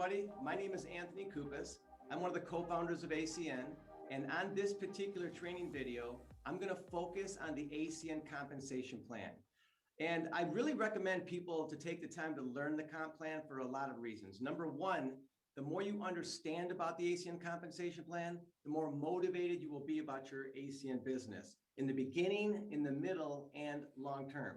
everybody. My name is Acn Compensation. I'm one of the co-founders of Acn. And on this particular training video, I'm going to focus on the Acn Compensation Plan. And I really recommend people to take the time to learn the comp plan for a lot of reasons. Number one, the more you understand about the Acn Compensation Plan, the more motivated you will be about your Acn business in the beginning, in the middle, and long term.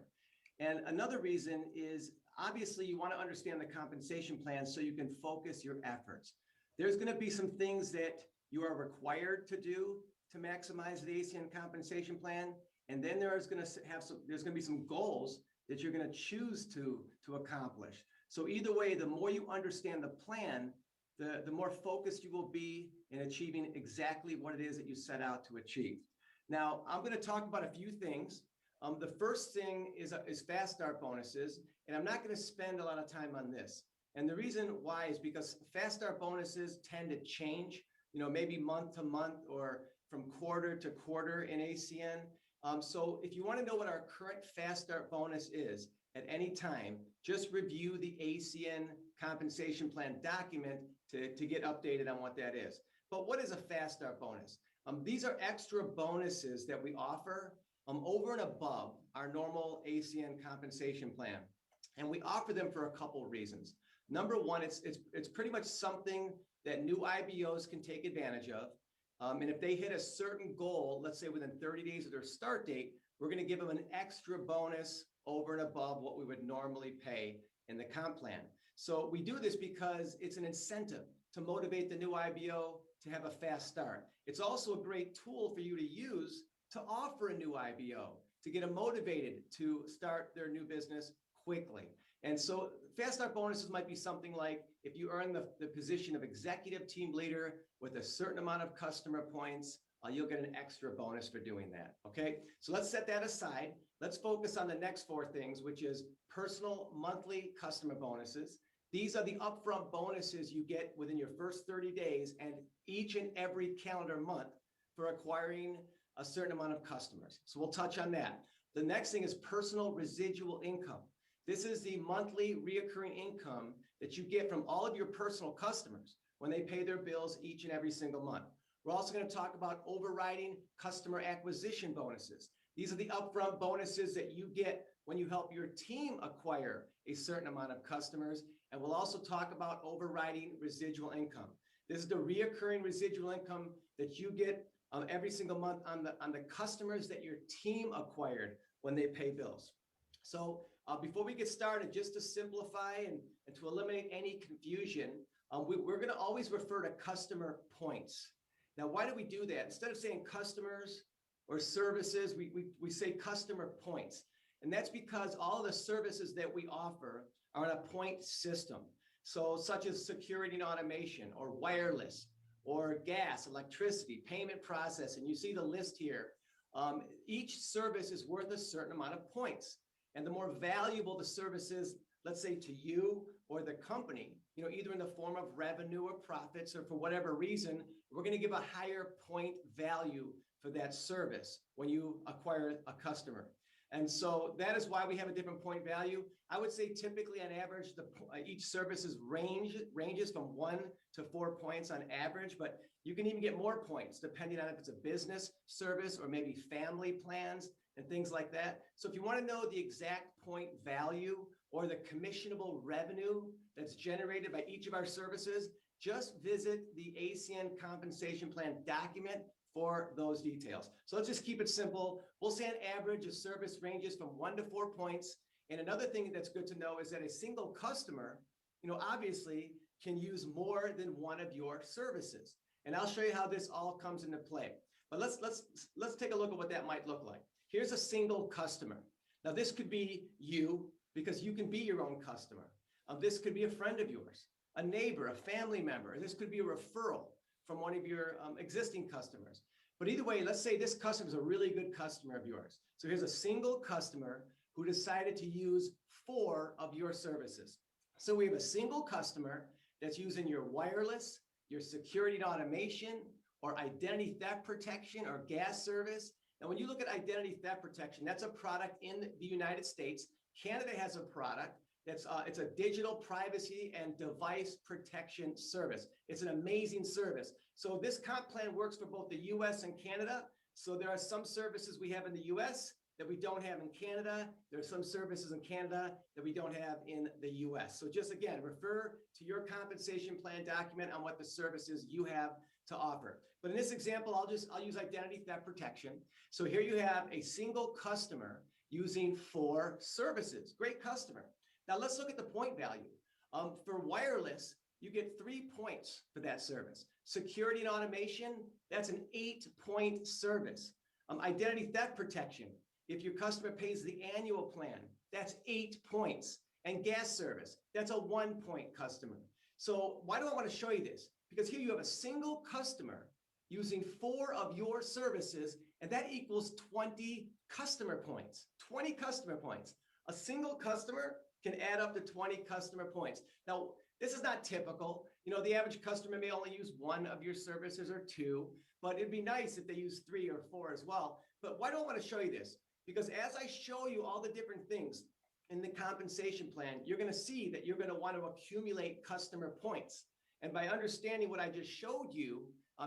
And another reason is obviously you want to understand the compensation plan so you can focus your efforts. There's going to be some things that you are required to do to maximize the Acn Compensation Plan. And then there's going to be some goals that you're going to choose to accomplish. So either way, the more you understand the plan, the more focused you will be in achieving exactly what it is that you set out to achieve. Now, I'm going to talk about a few things. The first thing is fast start bonuses, and I'm not going to spend a lot of time on this. And the reason why is because fast start bonuses tend to change, maybe month to month or from quarter to quarter in Acn. So if you want to know what our current fast start bonus is at any time, just review the Acn Compensation Plan document to get updated on what that is. But what is a fast start bonus? These are extra bonuses that we offer over and above our normal Acn compensation plan. And we offer them for a couple of reasons. Number one, it's pretty much something that new IBOs can take advantage of. And if they hit a certain goal, let's say within 30 days of their start date, we're going to give them an extra bonus over and above what we would normally pay in the comp plan. So we do this because it's an incentive to motivate the new IBO to have a fast start. It's also a great tool for you to use to offer a new IBO, to get them motivated to start their new business quickly. And so fast start bonuses might be something like if you earn the position of executive team leader with a certain amount of customer points, you'll get an extra bonus for doing that. Okay, so let's set that aside. Let's focus on the next four things, which is personal monthly customer bonuses. These are the upfront bonuses you get within your first 30 days and each and every calendar month for acquiring a certain amount of customers. So we'll touch on that. The next thing is personal residual income. This is the monthly reoccurring income that you get from all of your personal customers when they pay their bills each and every single month. We're also going to talk about overriding customer acquisition bonuses. These are the upfront bonuses that you get when you help your team acquire a certain amount of customers. And we'll also talk about overriding residual income. This is the reoccurring residual income that you get every single month on the customers that your team acquired when they pay bills. So before we get started, just to simplify and to eliminate any confusion, we're going to always refer to customer points. Now, why do we do that? Instead of saying customers or services, we say customer points. And that's because all of the services that we offer are on a point system. So such as security and automation or wireless, or gas, electricity, payment processing. You see the list here. Each service is worth a certain amount of points. And the more valuable the service is, let's say to you or the company, either in the form of revenue or profits or for whatever reason, we're going to give a higher point value for that service when you acquire a customer. And so that is why we have a different point value. I would say typically on average, each service's ranges from 1 to 4 points on average, but you can even get more points depending on if it's a business service or maybe family plans and things like that. So if you want to know the exact point value or the commissionable revenue that's generated by each of our services, just visit the Acn Compensation Plan document for those details. So let's just keep it simple. We'll say on average, a service ranges from 1 to 4 points. And another thing that's good to know is that a single customer, obviously can use more than one of your services. And I'll show you how this all comes into play. But let's take a look at what that might look like. Here's a single customer. Now this could be you because you can be your own customer. This could be a friend of yours, a neighbor, a family member. This could be a referral from one of your existing customers. But either way, let's say this customer is a really good customer of yours. So here's a single customer who decided to use 4 of your services. So we have a single customer that's using your wireless, your security and automation, or identity theft protection or gas service. Now, when you look at identity theft protection, that's a product in the United States. Canada has a product. It's a digital privacy and device protection service. It's an amazing service. So this comp plan works for both the US and Canada. So there are some services we have in the US that we don't have in Canada. There are some services in Canada that we don't have in the US. So just again, refer to your compensation plan document on what the services you have to offer. But in this example, I'll use identity theft protection. So here you have a single customer using 4 services. Great customer. Now let's look at the point value. For wireless, you get 3 points for that service. Security and automation, that's an 8-point service. Identity theft protection, if your customer pays the annual plan, that's 8 points. And gas service, that's a 1-point customer. So why do I want to show you this? Because here you have a single customer using 4 of your services, and that equals 20 customer points. 20 customer points. A single customer can add up to 20 customer points. Now, this is not typical. You know, the average customer may only use 1 of your services or 2, but it'd be nice if they use 3 or 4 as well. But why do I want to show you this? Because as I show you all the different things in the compensation plan, you're going to see that you're going to want to accumulate customer points. And by understanding what I just showed you,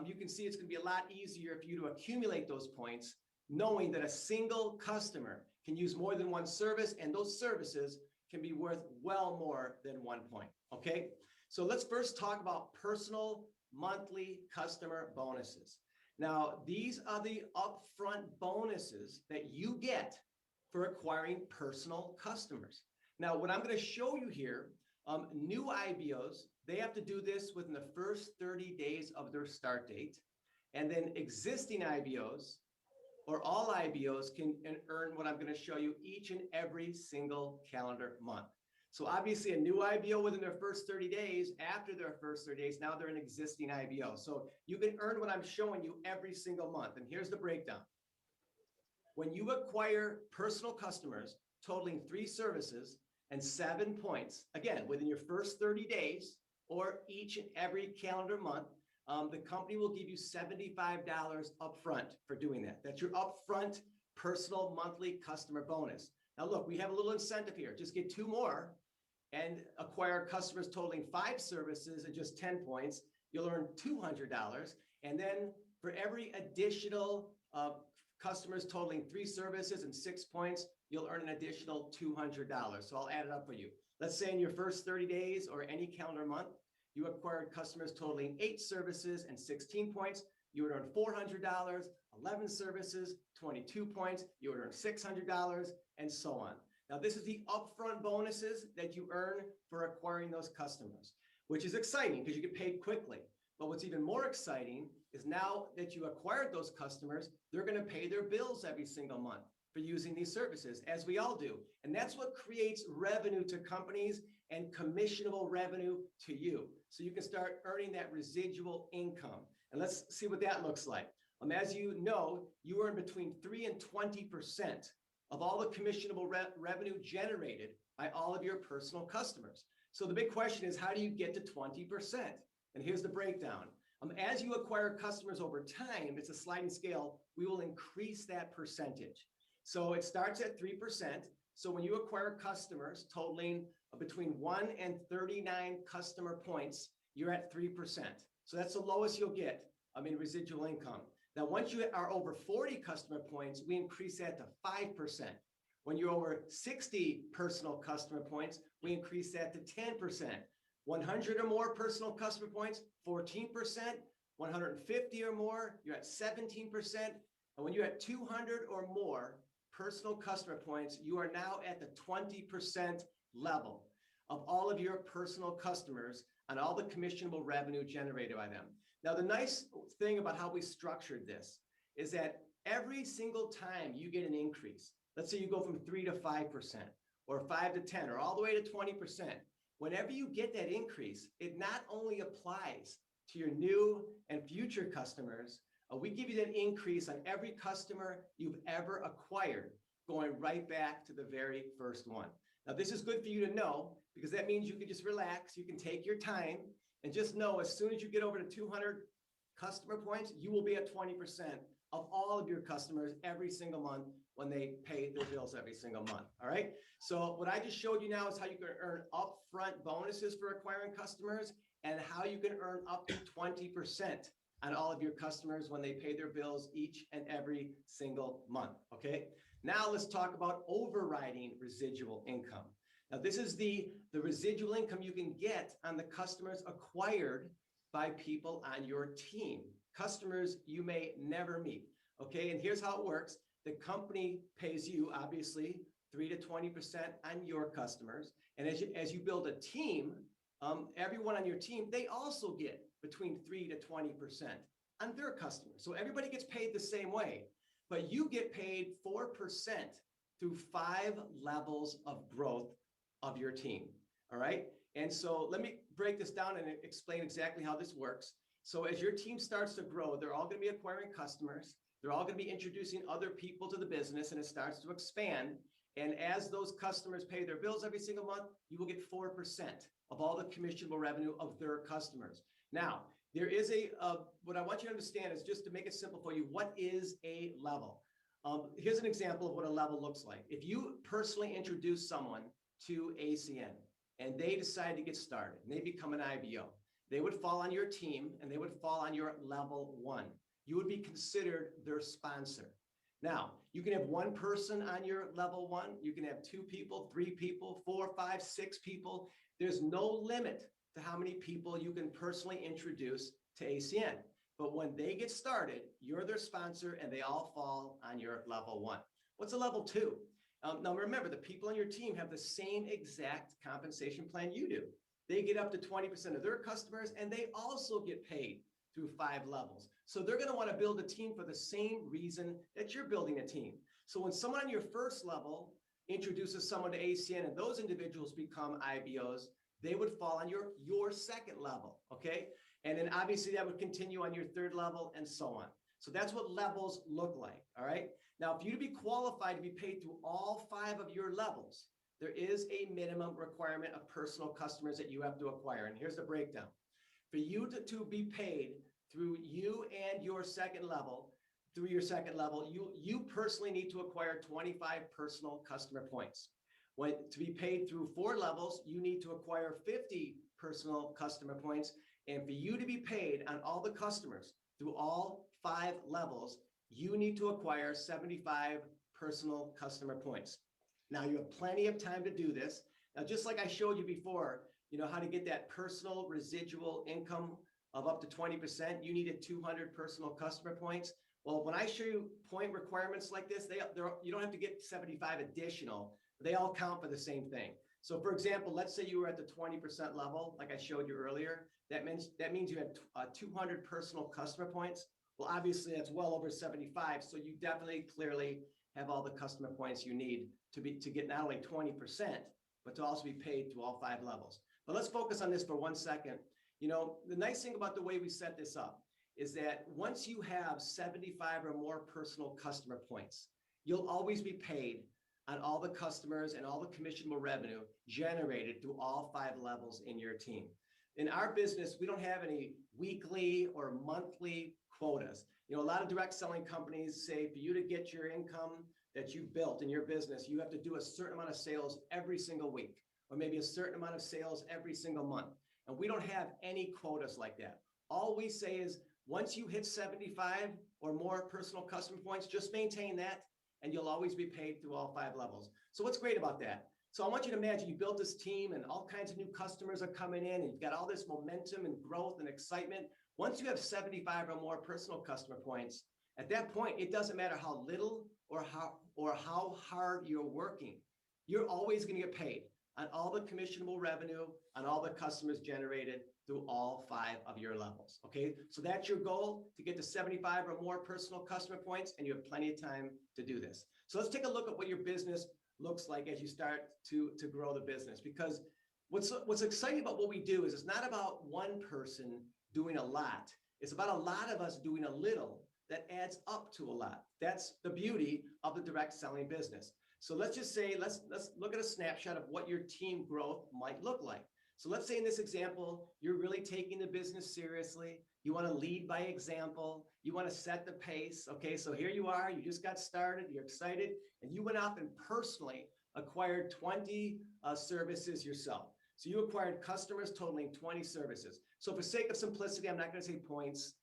you can see it's going to be a lot easier for you to accumulate those points, knowing that a single customer can use more than 1 service, and those services can be worth well more than 1 point. Okay, so let's first talk about personal monthly customer bonuses. Now, these are the upfront bonuses that you get for acquiring personal customers. Now, what I'm going to show you here, new IBOs, they have to do this within the first 30 days of their start date. And then existing IBOs, or all IBOs, can earn what I'm going to show you each and every single calendar month. So obviously a new IBO within their first 30 days, after their first 30 days, now they're an existing IBO. So you can earn what I'm showing you every single month. And here's the breakdown. When you acquire personal customers totaling 3 services and 7 points, again, within your first 30 days or each and every calendar month, the company will give you $75 upfront for doing that. That's your upfront personal monthly customer bonus. Now look, we have a little incentive here. Just get 2 more and acquire customers totaling 5 services at just 10 points. You'll earn $200. And then for every additional customers totaling 3 services and 6 points, you'll earn an additional $200. So I'll add it up for you. Let's say in your first 30 days or any calendar month, you acquired customers totaling 8 services and 16 points. You would earn $400, 11 services, 22 points. You would earn $600, and so on. Now, this is the upfront bonuses that you earn for acquiring those customers, which is exciting because you get paid quickly. But what's even more exciting is now that you acquired those customers, they're going to pay their bills every single month for using these services, as we all do. And that's what creates revenue to companies and commissionable revenue to you. So you can start earning that residual income. And let's see what that looks like. As you know, you earn between 3 and 20% of all the commissionable revenue generated by all of your personal customers. So the big question is, how do you get to 20%? And here's the breakdown. As you acquire customers over time, it's a sliding scale, we will increase that percentage. So it starts at 3%. So when you acquire customers totaling between 1 and 39 customer points, you're at 3%. So that's the lowest you'll get in residual income. Now, once you are over 40 customer points, we increase that to 5%. When you're over 60 personal customer points, we increase that to 10%. 100 or more personal customer points, 14%. 150 or more, you're at 17%. And when you're at 200 or more personal customer points, you are now at the 20% level of all of your personal customers and all the commissionable revenue generated by them. Now, the nice thing about how we structured this is that every single time you get an increase, let's say you go from 3 to 5% or 5 to 10 or all the way to 20%, whenever you get that increase, it not only applies to your new and future customers, we give you that increase on every customer you've ever acquired, going right back to the very first one. Now, this is good for you to know because that means you can just relax, you can take your time, and just know as soon as you get over to 200 customer points, you will be at 20% of all of your customers every single month when they pay their bills every single month. All right. So what I just showed you now is how you can earn upfront bonuses for acquiring customers and how you can earn up to 20% on all of your customers when they pay their bills each and every single month. Okay. Now let's talk about overriding residual income. Now this is the residual income you can get on the customers acquired by people on your team, customers you may never meet. Okay. And here's how it works. The company pays you, obviously, 3 to 20% on your customers. And as you build a team, everyone on your team, they also get between 3 to 20% on their customers. So everybody gets paid the same way, but you get paid 4% through 5 levels of growth of your team. All right. And so let me break this down and explain exactly how this works. So as your team starts to grow, they're all going to be acquiring customers. They're all going to be introducing other people to the business, and it starts to expand. And as those customers pay their bills every single month, you will get 4% of all the commissionable revenue of their customers. Now, there is what I want you to understand is, just to make it simple for you, what is a level? Here's an example of what a level looks like. If you personally introduce someone to ACN and they decide to get started and they become an IBO, they would fall on your team and they would fall on your level 1. You would be considered their sponsor. Now, you can have one person on your level 1. You can have 2 people, 3 people, 4, 5, 6 people. There's no limit to how many people you can personally introduce to ACN. But when they get started, you're their sponsor and they all fall on your level 1. What's a level 2? Now, remember, the people on your team have the same exact compensation plan you do. They get up to 20% of their customers, and they also get paid through 5 levels. So they're going to want to build a team for the same reason that you're building a team. So when someone on your first level introduces someone to ACN and those individuals become IBOs, they would fall on your second level. Okay. And then obviously that would continue on your 3rd level and so on. So that's what levels look like. All right. Now, for you to be qualified to be paid through all 5 of your levels, there is a minimum requirement of personal customers that you have to acquire. And here's the breakdown. For you to be paid through you and your second level, you personally need to acquire 25 personal customer points. To be paid through 4 levels, you need to acquire 50 personal customer points. And for you to be paid on all the customers through all 5 levels, you need to acquire 75 personal customer points. Now, you have plenty of time to do this. Now, just like I showed you before, how to get that personal residual income of up to 20%, you needed 200 personal customer points. Well, when I show you point requirements like this, you don't have to get 75 additional. They all count for the same thing. So for example, let's say you were at the 20% level, like I showed you earlier. That means you have 200 personal customer points. Well, obviously that's well over 75. So you definitely clearly have all the customer points you need to get not only 20%, but to also be paid through all 5 levels. But let's focus on this for 1 second. The nice thing about the way we set this up is that once you have 75 or more personal customer points, you'll always be paid on all the customers and all the commissionable revenue generated through all 5 levels in your team. In our business, we don't have any weekly or monthly quotas. A lot of direct selling companies say for you to get your income that you built in your business, you have to do a certain amount of sales every single week, or maybe a certain amount of sales every single month. And we don't have any quotas like that. All we say is once you hit 75 or more personal customer points, just maintain that and you'll always be paid through all 5 levels. So what's great about that? So I want you to imagine you built this team and all kinds of new customers are coming in and you've got all this momentum and growth and excitement. Once you have 75 or more personal customer points, at that point, it doesn't matter how little or how hard you're working. You're always going to get paid on all the commissionable revenue, on all the customers generated through all 5 of your levels. Okay, so that's your goal, to get to 75 or more personal customer points, and you have plenty of time to do this. So let's take a look at what your business looks like as you start to grow the business. Because what's exciting about what we do is it's not about one person doing a lot. It's about a lot of us doing a little that adds up to a lot. That's the beauty of the direct selling business. So let's just say, let's look at a snapshot of what your team growth might look like. So let's say in this example, you're really taking the business seriously. You want to lead by example. You want to set the pace. Okay, so here you are. You just got started. You're excited. And you went out and personally acquired 20 services yourself. So you acquired customers totaling 20 services. So for sake of simplicity, I'm not going to say points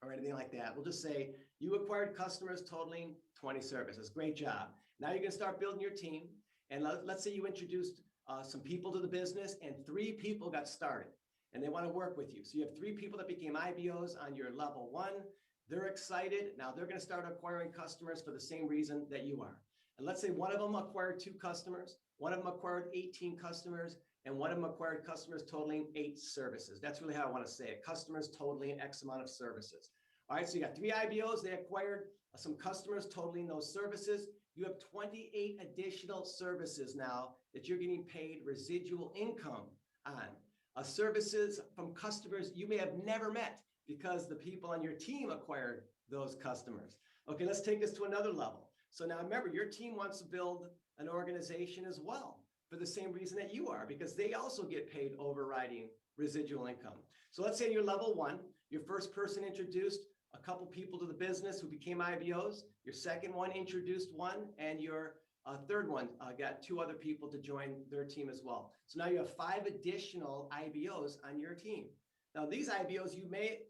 or anything like that. We'll just say you acquired customers totaling 20 services. Great job. Now you're going to start building your team. And let's say you introduced some people to the business and 3 people got started and they want to work with you. So you have 3 people that became IBOs on your level 1. They're excited. Now they're going to start acquiring customers for the same reason that you are. And let's say one of them acquired 2 customers, one of them acquired 18 customers, and one of them acquired customers totaling 8 services. That's really how I want to say it. Customers totaling X amount of services. All right, so you got 3 IBOs. They acquired some customers totaling those services. You have 28 additional services now that you're getting paid residual income on. Services from customers you may have never met because the people on your team acquired those customers. Okay, let's take this to another level. So now remember, your team wants to build an organization as well for the same reason that you are, because they also get paid overriding residual income. So let's say you're level 1, your first person introduced a couple people to the business who became IBOs. Your second one introduced 1, and your third one got 2 other people to join their team as well. So now you have 5 additional IBOs on your team. Now these IBOs you may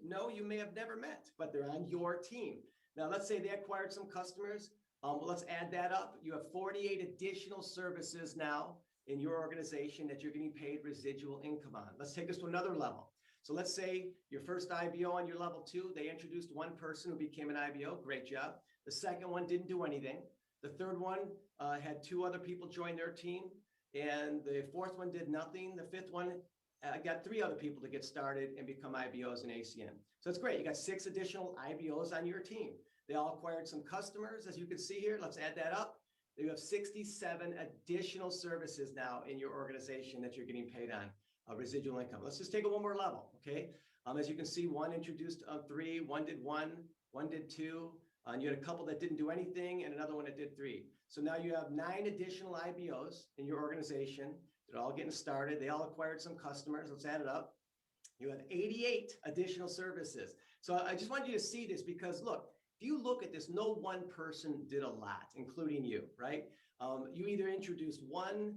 have never met, but they're on your team. Now let's say they acquired some customers. Well, let's add that up. You have 48 additional services now in your organization that you're getting paid residual income on. Let's take this to another level. So let's say your first IBO on your level 2, they introduced 1 person who became an IBO. Great job. The second one didn't do anything. The third one had 2 other people join their team. And the fourth one did nothing. The fifth one got 3 other people to get started and become IBOs in ACN. So it's great. You got 6 additional IBOs on your team. They all acquired some customers, as you can see here. Let's add that up. You have 67 additional services now in your organization that you're getting paid on residual income. Let's just take it one more level, okay? As you can see, 1 introduced 3, 1 did 1, 1 did 2, and you had a couple that didn't do anything and another one that did 3. So now you have 9 additional IBOs in your organization. They're all getting started. They all acquired some customers. Let's add it up. You have 88 additional services. So I just want you to see this because look, if you look at this, no one person did a lot, including you, right? You either introduced 1,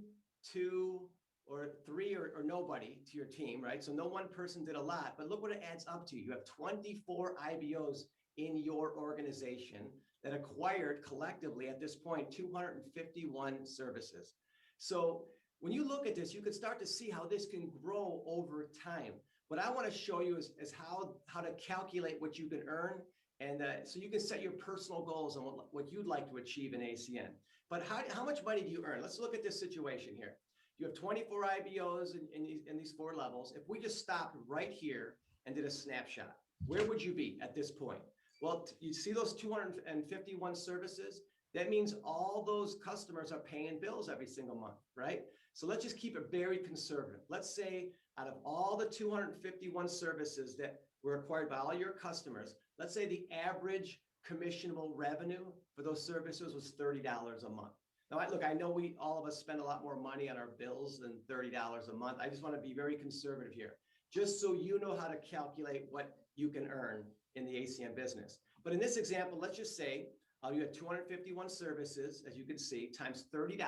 2, or 3 or nobody to your team, right? So no one person did a lot, but look what it adds up to. You have 24 IBOs in your organization that acquired collectively at this point 251 services. So when you look at this, you can start to see how this can grow over time. What I want to show you is how to calculate what you can earn, and so you can set your personal goals on what you'd like to achieve in ACN. But how much money do you earn? Let's look at this situation here. You have 24 IBOs in these 4 levels. If we just stopped right here and did a snapshot, where would you be at this point? Well, you see those 251 services? That means all those customers are paying bills every single month, right? So let's just keep it very conservative. Let's say out of all the 251 services that were acquired by all your customers, let's say the average commissionable revenue for those services was $30 a month. Now, look, I know all of us spend a lot more money on our bills than $30 a month. I just want to be very conservative here, just so you know how to calculate what you can earn in the ACN business. But in this example, let's just say you have 251 services, as you can see, times $30.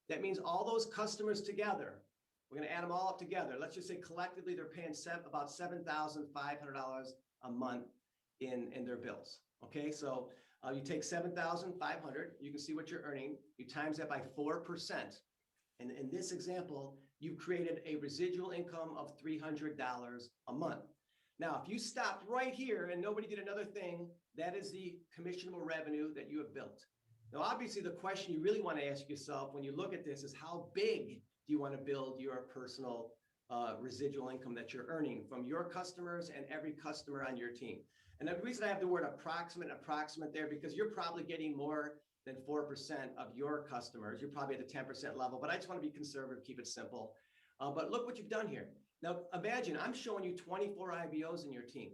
That means all those customers together, we're going to add them all up together. Let's just say collectively they're paying about $7,500 a month in their bills. Okay, so you take 7,500, you can see what you're earning, you times that by 4%. And in this example, you created a residual income of $300 a month. Now, if you stopped right here and nobody did another thing, that is the commissionable revenue that you have built. Now, obviously, the question you really want to ask yourself when you look at this is how big do you want to build your personal residual income that you're earning from your customers and every customer on your team? And the reason I have the word approximate there, because you're probably getting more than 4% of your customers. You're probably at the 10% level, but I just want to be conservative, keep it simple. But look what you've done here. Now, imagine I'm showing you 24 IBOs in your team,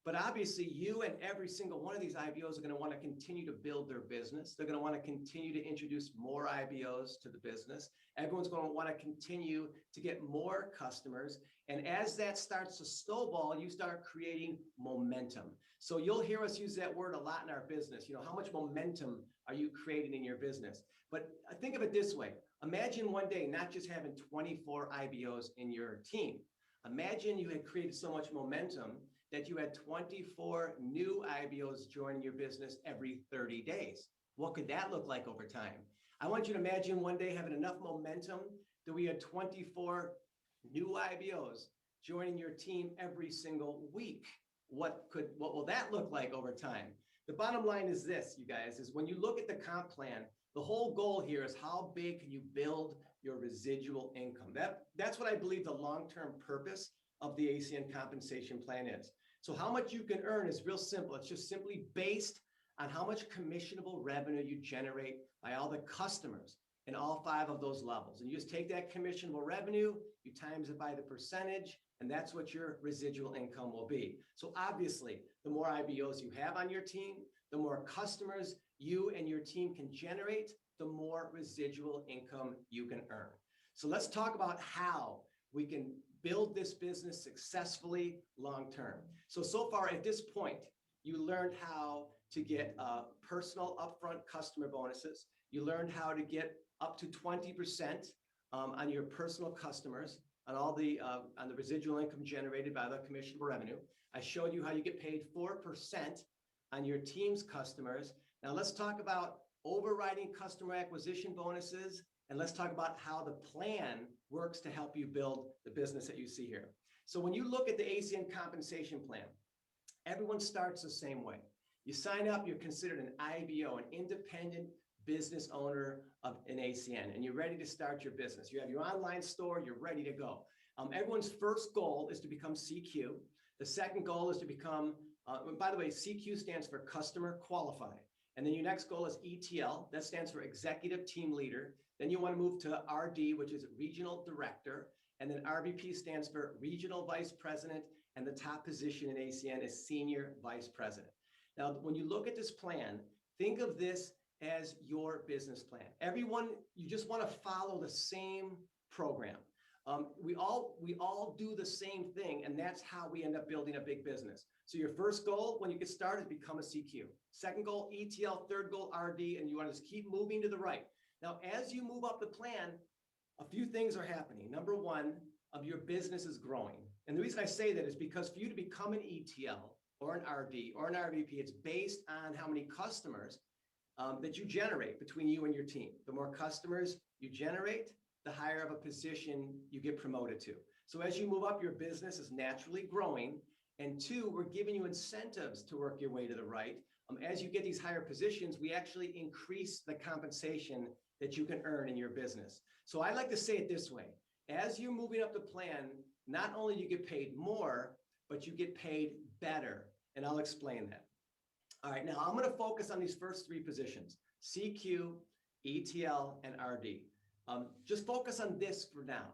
But obviously, you and every single one of these IBOs are going to want to continue to build their business. They're going to want to continue to introduce more IBOs to the business. Everyone's going to want to continue to get more customers. And as that starts to snowball, you start creating momentum. So you'll hear us use that word a lot in our business. You know, how much momentum are you creating in your business? But think of it this way. Imagine one day not just having 24 IBOs in your team. Imagine you had created so much momentum that you had 24 new IBOs joining your business every 30 days. What could that look like over time? I want you to imagine one day having enough momentum that we had 24 new IBOs joining your team every single week. What will that look like over time? The bottom line is this, you guys, is when you look at the comp plan, the whole goal here is how big can you build your residual income? That's what I believe the long-term purpose of the Acn Compensation Plan is. So how much you can earn is real simple. It's just simply based on how much commissionable revenue you generate by all the customers in all 5 of those levels. And you just take that commissionable revenue, you times it by the percentage, and that's what your residual income will be. So obviously, the more IBOs you have on your team, the more customers you and your team can generate, the more residual income you can earn. So let's talk about how we can build this business successfully long-term. So far at this point, you learned how to get personal upfront customer bonuses. You learned how to get up to 20% on your personal customers on all the on the residual income generated by the commissionable revenue. I showed you how you get paid 4% on your team's customers. Now let's talk about overriding customer acquisition bonuses, and let's talk about how the plan works to help you build the business that you see here. So when you look at the Acn Compensation Plan, everyone starts the same way. You sign up, you're considered an IBO, an independent business owner of an Acn, and you're ready to start your business. You have your online store, you're ready to go. Everyone's first goal is to become CQ. The second goal is to become, by the way, CQ stands for Customer Qualified. And then your next goal is ETL, that stands for Executive Team Leader. Then you want to move to RD, which is Regional Director. And then RVP stands for Regional Vice President. And the top position in Acn is Senior Vice President. Now, when you look at this plan, think of this as your business plan. Everyone, you just want to follow the same program. We all do the same thing, and that's how we end up building a big business. So your first goal when you get started is become a CQ. Second goal, ETL. Third goal, RD, and you want to just keep moving to the right. Now, as you move up the plan, a few things are happening. Number one, your business is growing. And the reason I say that is because for you to become an ETL or an RD or an RVP, it's based on how many customers that you generate between you and your team. The more customers you generate, the higher of a position you get promoted to. So as you move up, your business is naturally growing. And 2, we're giving you incentives to work your way to the right. As you get these higher positions, we actually increase the compensation that you can earn in your business. So I like to say it this way. As you're moving up the plan, not only do you get paid more, but you get paid better. And I'll explain that. All right, now I'm going to focus on these first 3 positions, CQ, ETL, and RD. Just focus on this for now,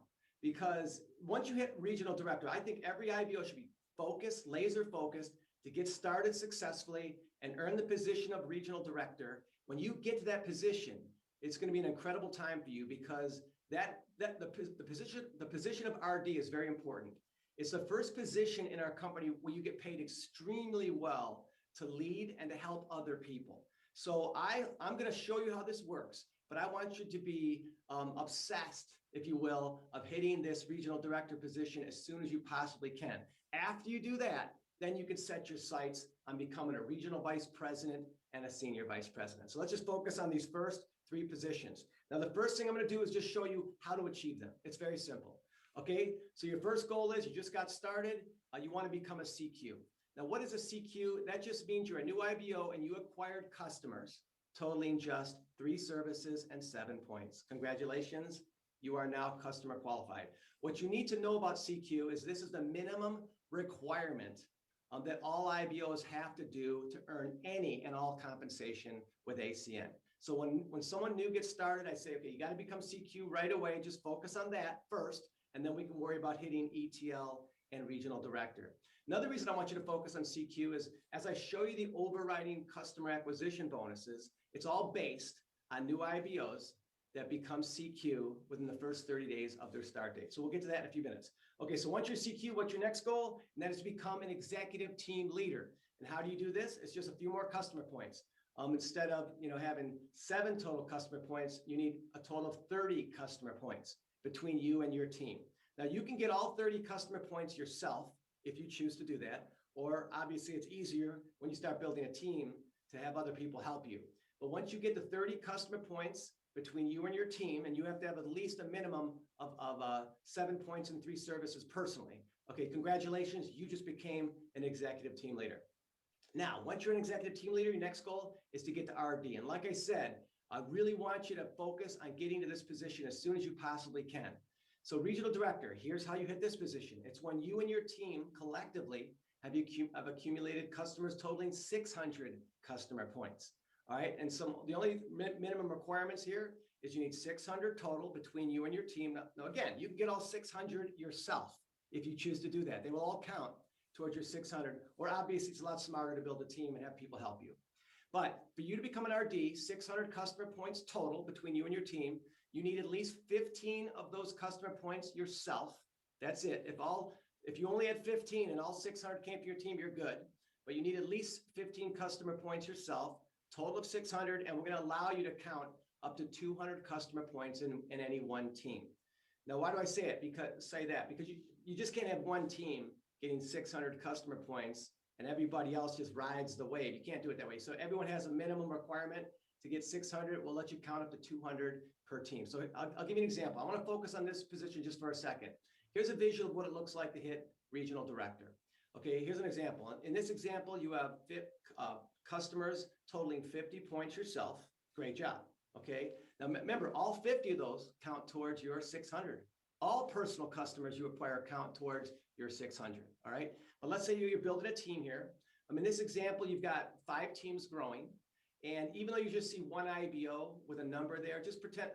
because once you hit Regional Director, I think every IBO should be focused, laser focused, to get started successfully and earn the position of Regional Director. When you get to that position, it's going to be an incredible time for you, because the position of RD is very important. It's the first position in our company where you get paid extremely well to lead and to help other people. So I'm going to show you how this works, but I want you to be obsessed, if you will, of hitting this Regional Director position as soon as you possibly can. After you do that, then you can set your sights on becoming a Regional Vice President and a Senior Vice President. So let's just focus on these first 3 positions. Now, the first thing I'm going to do is just show you how to achieve them. It's very simple. Okay, so your first goal is you just got started. You want to become a CQ. Now, what is a CQ? That just means you're a new IBO and you acquired customers totaling just 3 services and 7 points. Congratulations, you are now customer qualified. What you need to know about CQ is this is the minimum requirement that all IBOs have to do to earn any and all compensation with Acn. So when someone new gets started, I say, okay, you got to become CQ right away. Just focus on that first, and then we can worry about hitting ETL and regional director. Another reason I want you to focus on CQ is as I show you the overriding customer acquisition bonuses, it's all based on new IBOs that become CQ within the first 30 days of their start date. So we'll get to that in a few minutes. Okay, so once you're CQ, what's your next goal? And that is to become an executive team leader. And how do you do this? It's just a few more customer points. Instead of having 7 total customer points, you need a total of 30 customer points between you and your team. Now you can get all 30 customer points yourself if you choose to do that, or obviously it's easier when you start building a team to have other people help you. But once you get to 30 customer points between you and your team, and you have to have at least a minimum of 7 points and 3 services personally. Okay, congratulations, you just became an executive team leader. Now, once you're an executive team leader, your next goal is to get to RD. And like I said, I really want you to focus on getting to this position as soon as you possibly can. So regional director, here's how you hit this position. It's when you and your team collectively have accumulated customers totaling 600 customer points. All right, and so the only minimum requirements here is you need 600 total between you and your team. Now again, you can get all 600 yourself if you choose to do that. They will all count towards your 600, or obviously it's a lot smarter to build a team and have people help you. But for you to become an RD, 600 customer points total between you and your team, you need at least 15 of those customer points yourself. That's it. If you only had 15 and all 600 came from your team, you're good. But you need at least 15 customer points yourself, total of 600, and we're going to allow you to count up to 200 customer points in any one team. Now, why do I say it? Because you just can't have one team getting 600 customer points and everybody else just rides the wave. You can't do it that way. So everyone has a minimum requirement to get 600. We'll let you count up to 200 per team. So I'll give you an example. I want to focus on this position just for a second. Here's a visual of what it looks like to hit regional director. Okay, here's an example. In this example, you have customers totaling 50 points yourself. Great job. Okay, now remember, all 50 of those count towards your 600. All personal customers you acquire count towards your 600. All right, but let's say you're building a team here. In this example, you've got 5 teams growing. And even though you just see one IBO with a number there, just pretend,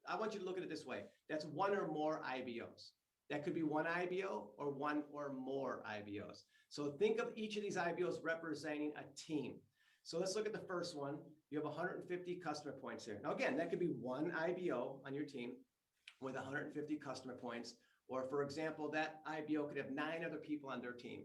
I want you to look at it this way. That's one or more IBOs. That could be one IBO or one or more IBOs. So think of each of these IBOs representing a team. So let's look at the first one. You have 150 customer points here. Now again, that could be one IBO on your team with 150 customer points. Or for example, that IBO could have 9 other people on their team.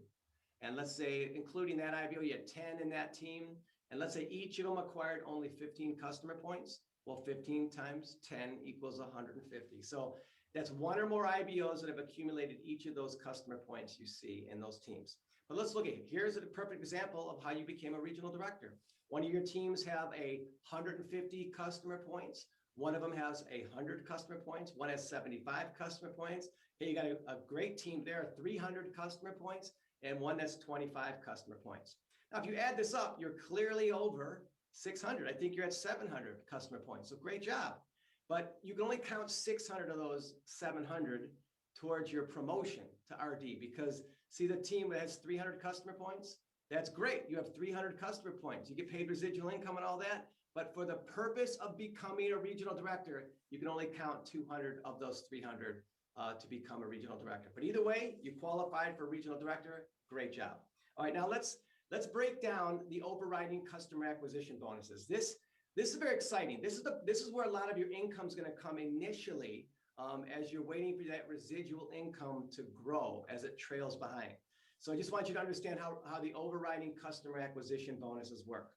And let's say, including that IBO, you had 10 in that team. And let's say each of them acquired only 15 customer points. Well, 15 times 10 equals 150. So that's one or more IBOs that have accumulated each of those customer points you see in those teams. But let's look at it. Here's a perfect example of how you became a regional director. One of your teams have 150 customer points. One of them has 100 customer points. One has 75 customer points. Hey, you got a great team there, 300 customer points, and one that's 25 customer points. Now, if you add this up, you're clearly over 600. I think you're at 700 customer points. So great job. But you can only count 600 of those 700 towards your promotion to RD because see the team that has 300 customer points? That's great. You have 300 customer points. You get paid residual income and all that. But for the purpose of becoming a regional director, you can only count 200 of those 300 to become a regional director. But either way, you qualified for regional director. Great job. All right, now let's break down the overriding customer acquisition bonuses. This is very exciting. This is where a lot of your income is going to come initially as you're waiting for that residual income to grow as it trails behind. So I just want you to understand how the overriding customer acquisition bonuses work.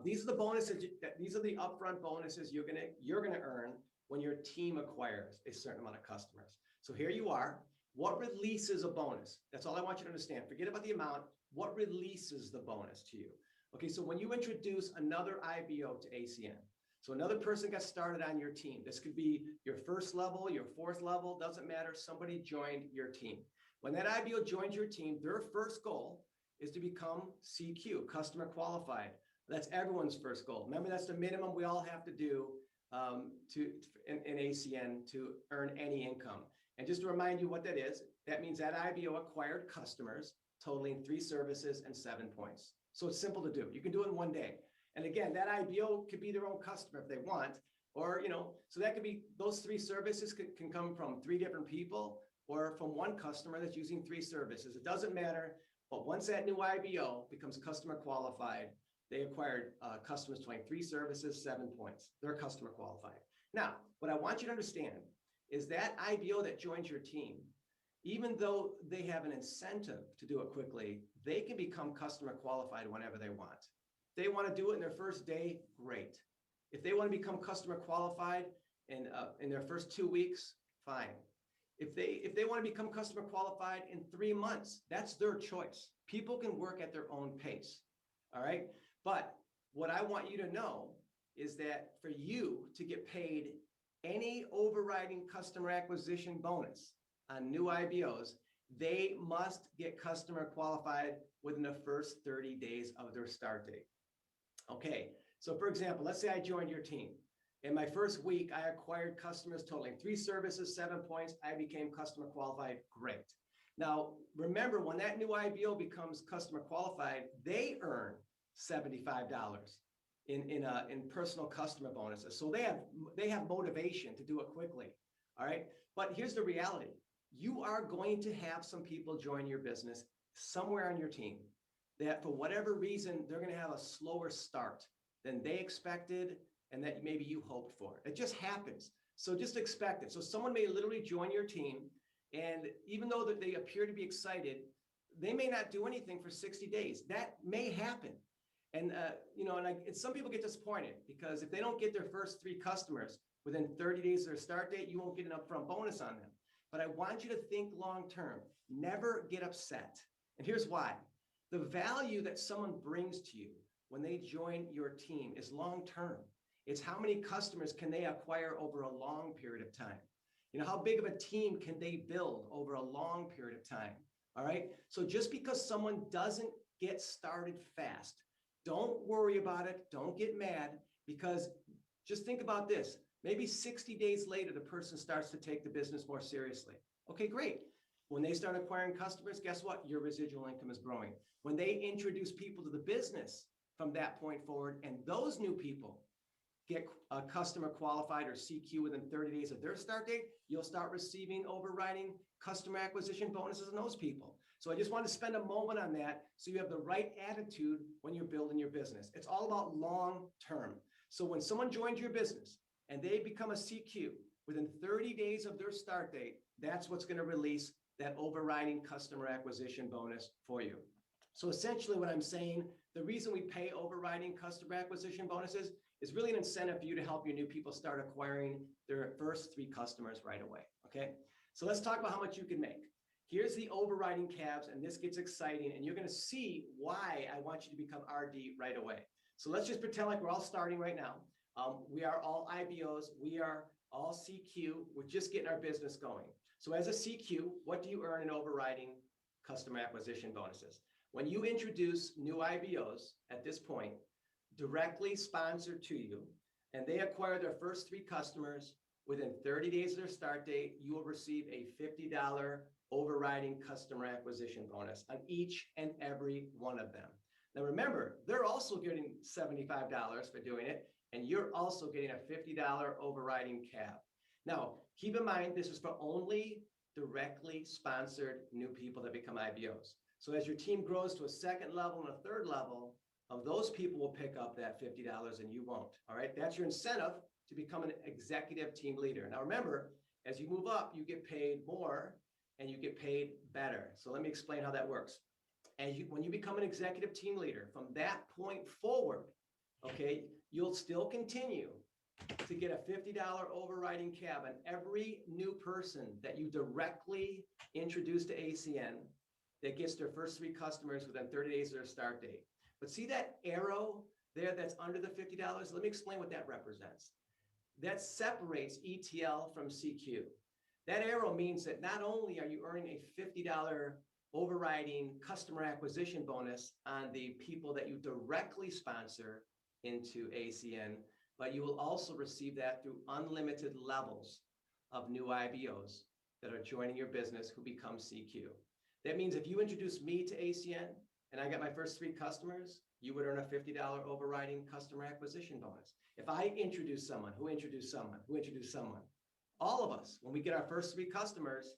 These are the bonuses. These are the upfront bonuses you're gonna earn when your team acquires a certain amount of customers. So here you are. What releases a bonus? That's all I want you to understand. Forget about the amount. What releases the bonus to you? Okay, so when you introduce another IBO to ACN, so another person got started on your team. This could be your first level, your fourth level, doesn't matter. Somebody joined your team. When that IBO joins your team, their first goal is to become CQ, customer qualified. That's everyone's first goal. Remember, that's the minimum we all have to do in ACN to earn any income. And just to remind you what that is, that means that IBO acquired customers totaling 3 services and 7 points. So it's simple to do. You can do it in one day. And again, that IBO could be their own customer if they want, or, so that could be, those 3 services can come from 3 different people, or from one customer that's using 3 services. It doesn't matter, but once that new IBO becomes customer qualified, they acquired customers totaling 3 services, 7 points. They're customer qualified. Now, what I want you to understand is that IBO that joins your team, even though they have an incentive to do it quickly, they can become customer qualified whenever they want. If they want to do it in their first day, great. If they want to become customer qualified in their first 2 weeks, fine. If they want to become customer qualified in 3 months, that's their choice. People can work at their own pace. All right. But what I want you to know is that for you to get paid any overriding customer acquisition bonus on new IBOs, they must get customer qualified within the first 30 days of their start date. Okay. So for example, let's say I joined your team. In my first week, I acquired customers totaling 3 services, 7 points. I became customer qualified. Great. Now, remember, when that new IBO becomes customer qualified, they earn $75 in personal customer bonuses. So they have motivation to do it quickly. All right. But here's the reality. You are going to have some people join your business somewhere on your team that for whatever reason, they're going to have a slower start than they expected and that maybe you hoped for. It just happens. So just expect it. So someone may literally join your team, and even though that they appear to be excited, they may not do anything for 60 days. That may happen. And, some people get disappointed because if they don't get their first 3 customers within 30 days of their start date, you won't get an upfront bonus on them. But I want you to think long-term. Never get upset. And here's why. The value that someone brings to you when they join your team is long-term. It's how many customers can they acquire over a long period of time? How big of a team can they build over a long period of time? All right. So just because someone doesn't get started fast, don't worry about it. Don't get mad, because just think about this. Maybe 60 days later, the person starts to take the business more seriously. Okay, great. When they start acquiring customers, guess what? Your residual income is growing. When they introduce people to the business from that point forward, and those new people get a customer qualified or CQ within 30 days of their start date, you'll start receiving overriding customer acquisition bonuses on those people. So I just want to spend a moment on that so you have the right attitude when you're building your business. It's all about long term. So when someone joins your business and they become a CQ within 30 days of their start date, that's what's going to release that overriding customer acquisition bonus for you. So essentially what I'm saying, the reason we pay overriding customer acquisition bonuses is really an incentive for you to help your new people start acquiring their first 3 customers right away. Okay. So let's talk about how much you can make. Here's the overriding cabs, and this gets exciting, and you're going to see why I want you to become RD right away. So let's just pretend like we're all starting right now. We are all IBOs. We are all CQ. We're just getting our business going. So as a CQ, what do you earn in overriding customer acquisition bonuses? When you introduce new IBOs at this point, directly sponsored to you, and they acquire their first 3 customers within 30 days of their start date, you will receive a $50 overriding customer acquisition bonus on each and every one of them. Now remember, they're also getting $75 for doing it, and you're also getting a $50 overriding cab. Now, keep in mind, this is for only directly sponsored new people that become IBOs. So as your team grows to a 2nd level and a 3rd level, of those people will pick up that $50 and you won't. All right. That's your incentive to become an executive team leader. Now, remember, as you move up, you get paid more and you get paid better. So let me explain how that works. When you become an executive team leader, from that point forward, okay, you'll still continue to get a $50 overriding cab on every new person that you directly introduce to ACN that gets their first 3 customers within 30 days of their start date. But see that arrow there that's under the $50? Let me explain what that represents. That separates ETL from CQ. That arrow means that not only are you earning a $50 overriding customer acquisition bonus on the people that you directly sponsor into ACN, but you will also receive that through unlimited levels of new IBOs that are joining your business who become CQ. That means if you introduce me to ACN, and I got my first 3 customers, you would earn a $50 overriding customer acquisition bonus. If I introduce someone, who introduced someone, who introduced someone, all of us, when we get our first 3 customers,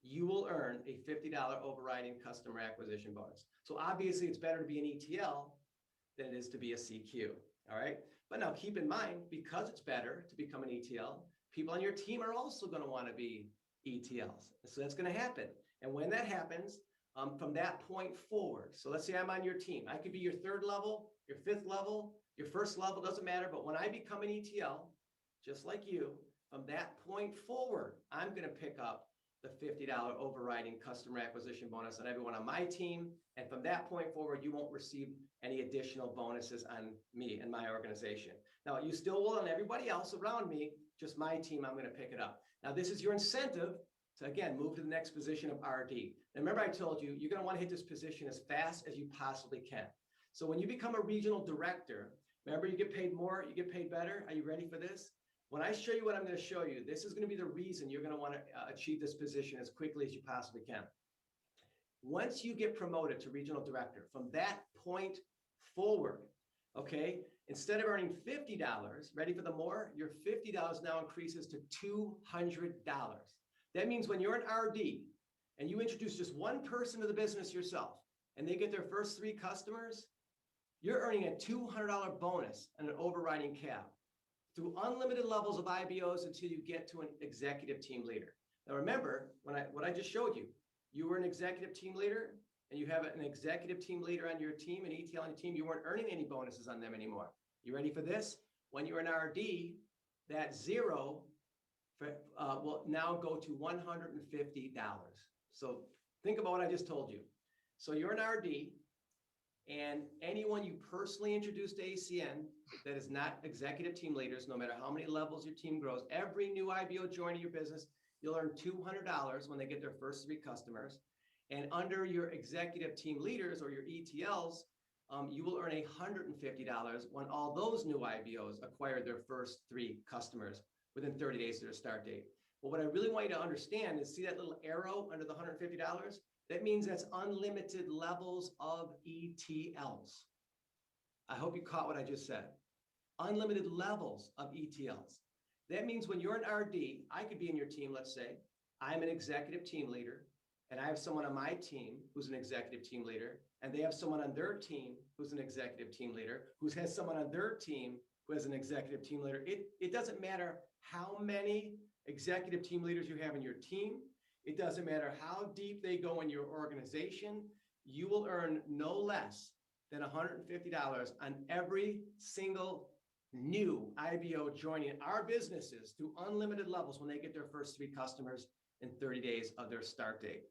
you will earn a $50 overriding customer acquisition bonus. So obviously it's better to be an ETL than it is to be a CQ, all right? But now keep in mind, because it's better to become an ETL, people on your team are also gonna wanna be ETLs. So that's gonna happen. And when that happens, from that point forward, so let's say I'm on your team. I could be your third level, your fifth level, your first level, doesn't matter. But when I become an ETL, just like you, from that point forward, I'm going to pick up the $50 overriding customer acquisition bonus on everyone on my team. And from that point forward, you won't receive any additional bonuses on me and my organization. Now, you still will on everybody else around me, just my team, I'm going to pick it up. Now, this is your incentive to, again, move to the next position of RD. And remember, I told you, you're going to want to hit this position as fast as you possibly can. So when you become a regional director, remember, you get paid more, you get paid better. Are you ready for this? When I show you what I'm going to show you, this is going to be the reason you're going to want to achieve this position as quickly as you possibly can. Once you get promoted to regional director, from that point forward, okay, instead of earning $50, ready for the more? Your $50 now increases to $200. That means when you're an RD and you introduce just one person to the business yourself and they get their first 3 customers, you're earning a $200 bonus and an overriding cap through unlimited levels of IBOs until you get to an executive team leader. Now remember, what I just showed you, you were an executive team leader and you have an executive team leader on your team, an ETL on your team, you weren't earning any bonuses on them anymore. You ready for this? When you're an RD, that zero will now go to $150. So think about what I just told you. So you're an RD, and anyone you personally introduce to ACN that is not executive team leaders, no matter how many levels your team grows, every new IBO joining your business, you'll earn $200 when they get their first 3 customers. And under your executive team leaders or your ETLs, you will earn $150 when all those new IBOs acquire their first 3 customers within 30 days of their start date. But what I really want you to understand is, see that little arrow under the $150? That means that's unlimited levels of ETLs. I hope you caught what I just said. Unlimited levels of ETLs. That means when you're an RD, I could be in your team, let's say, I'm an executive team leader, and I have someone on my team who's an executive team leader, and they have someone on their team who's an executive team leader, who has someone on their team who has an executive team leader. It doesn't matter how many executive team leaders you have in your team. It doesn't matter how deep they go in your organization. You will earn no less than $150 on every single new IBO joining our businesses through unlimited levels when they get their first 3 customers in 30 days of their start date.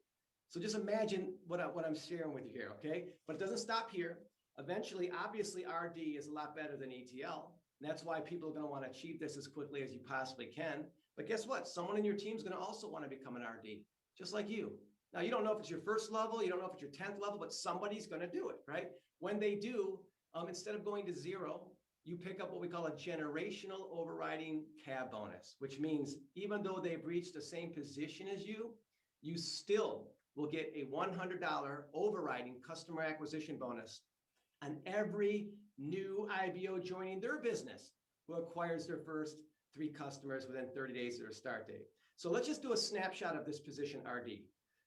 So just imagine what I'm sharing with you here, okay? But it doesn't stop here. Eventually, obviously, RD is a lot better than ETL. And that's why people are going to want to achieve this as quickly as you possibly can. But guess what? Someone in your team is going to also want to become an RD, just like you. Now, you don't know if it's your first level, you don't know if it's your 10th level, but somebody's going to do it, right? When they do, instead of going to 0, you pick up what we call a generational overriding CAB bonus, which means even though they've reached the same position as you, you still will get a $100 overriding customer acquisition bonus on every new IBO joining their business who acquires their first 3 customers within 30 days of their start date. So let's just do a snapshot of this position RD.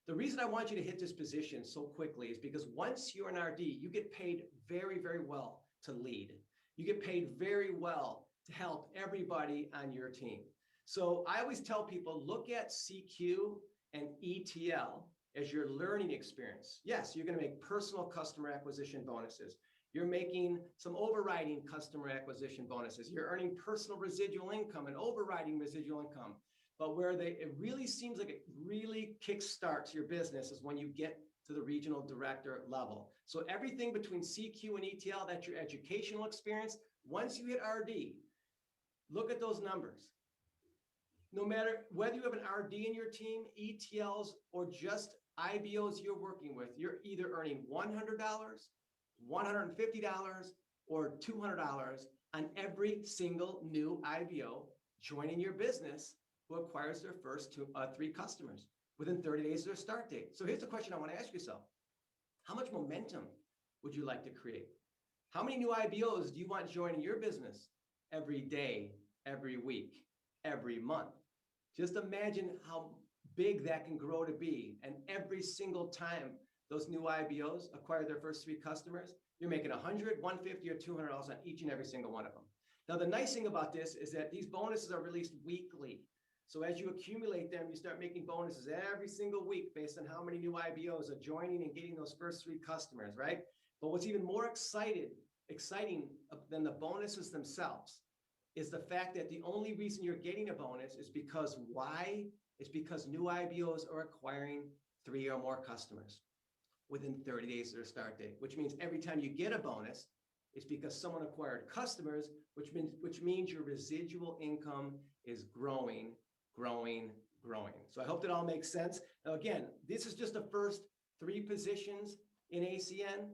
The reason I want you to hit this position so quickly is because once you're an RD, you get paid very, very well to lead. You get paid very well to help everybody on your team. So I always tell people, look at CQ and ETL as your learning experience. Yes, you're going to make personal customer acquisition bonuses. You're making some overriding customer acquisition bonuses. You're earning personal residual income and overriding residual income. But where it really seems like it really kickstarts your business is when you get to the regional director level. So everything between CQ and ETL, that's your educational experience. Once you hit RD, look at those numbers. No matter whether you have an RD in your team, ETLs, or just IBOs you're working with, you're either earning $100, $150, or $200 on every single new IBO joining your business who acquires their first 3 customers within 30 days of their start date. So here's the question I want to ask yourself. How much momentum would you like to create? How many new IBOs do you want joining your business every day, every week, every month? Just imagine how big that can grow to be. And every single time those new IBOs acquire their first 3 customers, you're making $100, $150, or $200 on each and every single one of them. Now, the nice thing about this is that these bonuses are released weekly. So as you accumulate them, you start making bonuses every single week based on how many new IBOs are joining and getting those first 3 customers, right? But what's even more exciting than the bonuses themselves is the fact that the only reason you're getting a bonus is because why? It's because new IBOs are acquiring 3 or more customers within 30 days of their start date, which means every time you get a bonus, it's because someone acquired customers, which means your residual income is growing. So I hope that all makes sense. Now, again, this is just the first 3 positions in ACN.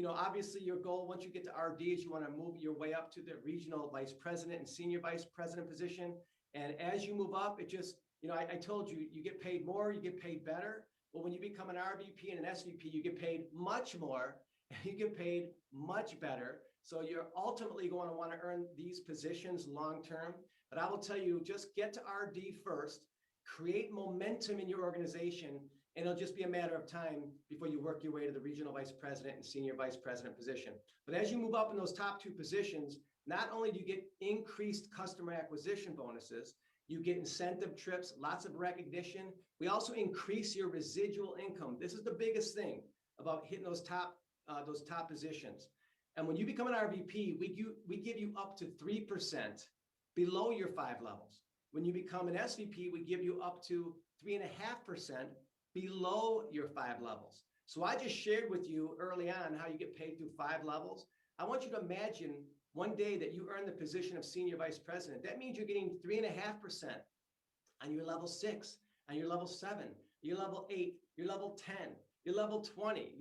Obviously your goal once you get to RD is you want to move your way up to the regional vice president and senior vice president position. And as you move up, it just, I told you, you get paid more, you get paid better. But when you become an RVP and an SVP, you get paid much more and you get paid much better. So you're ultimately going to want to earn these positions long-term. But I will tell you, just get to RD first, create momentum in your organization, and it'll just be a matter of time before you work your way to the regional vice president and senior vice president position. But as you move up in those top 2 positions, not only do you get increased customer acquisition bonuses, you get incentive trips, lots of recognition. We also increase your residual income. This is the biggest thing about hitting those top positions. And when you become an RVP, we give you up to 3% below your 5 levels. When you become an SVP, we give you up to 3.5% below your 5 levels. So I just shared with you early on how you get paid through 5 levels. I want you to imagine one day that you earn the position of senior vice president. That means you're getting 3.5% on your level 6, on your level 7, your level 8, your level 10, your level 20,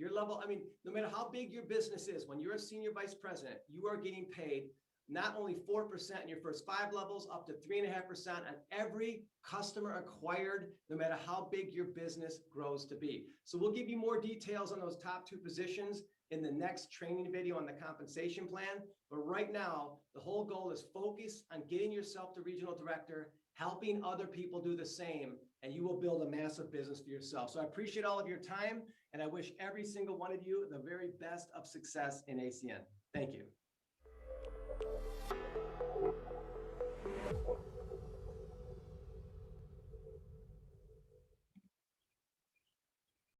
no matter how big your business is, when you're a senior vice president, you are getting paid not only 4% in your first 5 levels, up to 3.5% on every customer acquired, no matter how big your business grows to be. So we'll give you more details on those top 2 positions in the next training video on the compensation plan. But right now, the whole goal is focus on getting yourself to regional director, helping other people do the same, and you will build a massive business for yourself. So I appreciate all of your time, and I wish every single one of you the very best of success in ACN. Thank you.